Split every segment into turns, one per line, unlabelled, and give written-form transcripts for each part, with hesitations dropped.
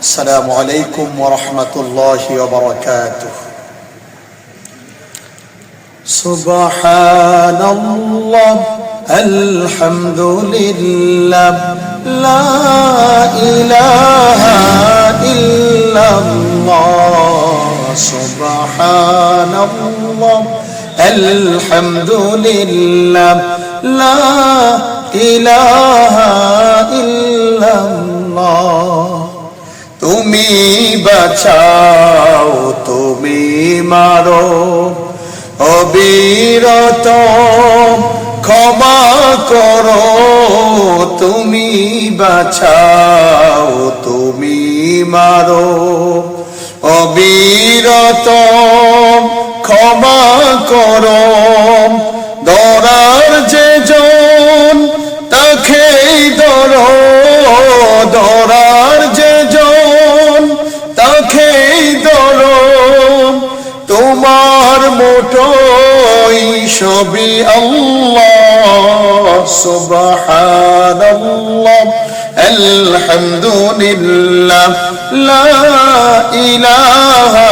السلام عليكم ورحمة الله وبركاته. سبحان الله الحمد لله لا إله إلا الله. سبحان الله الحمد لله لا إله إلا الله. তুমি বাঁচাও তুমি মারো অবিরত ক্ষমা করো। তুমি বাঁচাও তুমি মারো অবিরত ক্ষমা করো। ধরার যে জন তাকেই ধরো, ধরার যে জন তাকেই ধরো। তোমার মোটই সবই আল্লাহ। সুবহানাল্লাহ আলহামদুলিল্লাহ লা ইলাহা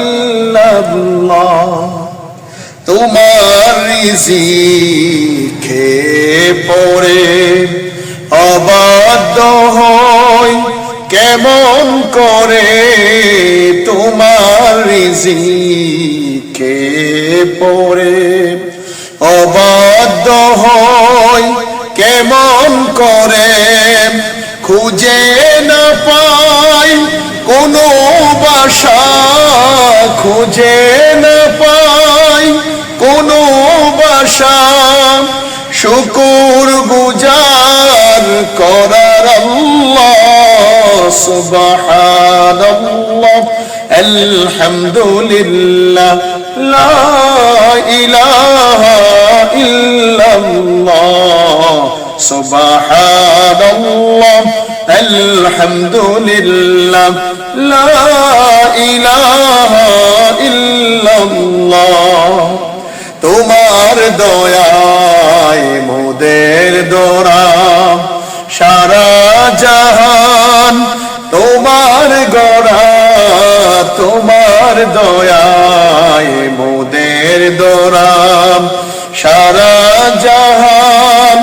ইল্লাল্লাহ। তোমার রিজিকে পড়ে অবাধ্য হয় কেমন করে। তোমার রিজিকে পড়ে অবাধ্য হয় কেমন করে। খুঁজে না পাই কোনো বাসা, খুঁজে না পাই কোনো বাসা। শুকর গুজার করার আল্লাহ। সুবহানাল্লাহ আলহামদুলিল্লাহ লা ইলাহা ইল্লাল্লাহ। সুবহানাল্লাহ আলহামদুলিল্লাহ লা ইলাহা ইল্লাল্লাহ। তোমার দয়ায় মোদের দোরা সারা জাহান তোমার গড়া। তোমার দয়ায় মোদের দোরা সারা জাহান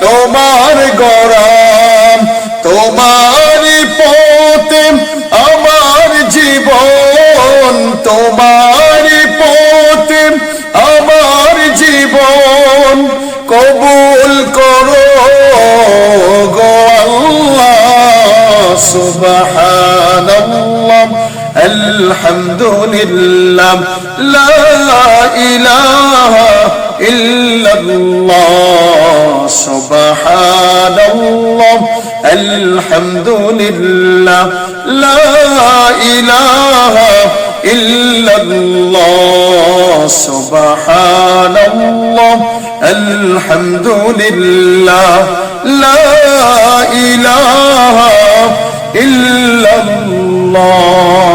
তোমার গড়া। তোমার পথে আমার জীবন, তোমার পথে আমার জীবন। কবুল করো গো আল্লাহ। সুবহানাল্লাহ আলহামদুলিল্লাহ লা ইলাহা ইল্লাল্লাহ। সুবহানাল্লাহ আলহামদুলিল্লাহ লা ইলাহা ইল্লাল্লাহ। সুবহানাল্লাহ আলহামদুলিল্লাহ লা ইলাহা ইল্লাল্লাহ।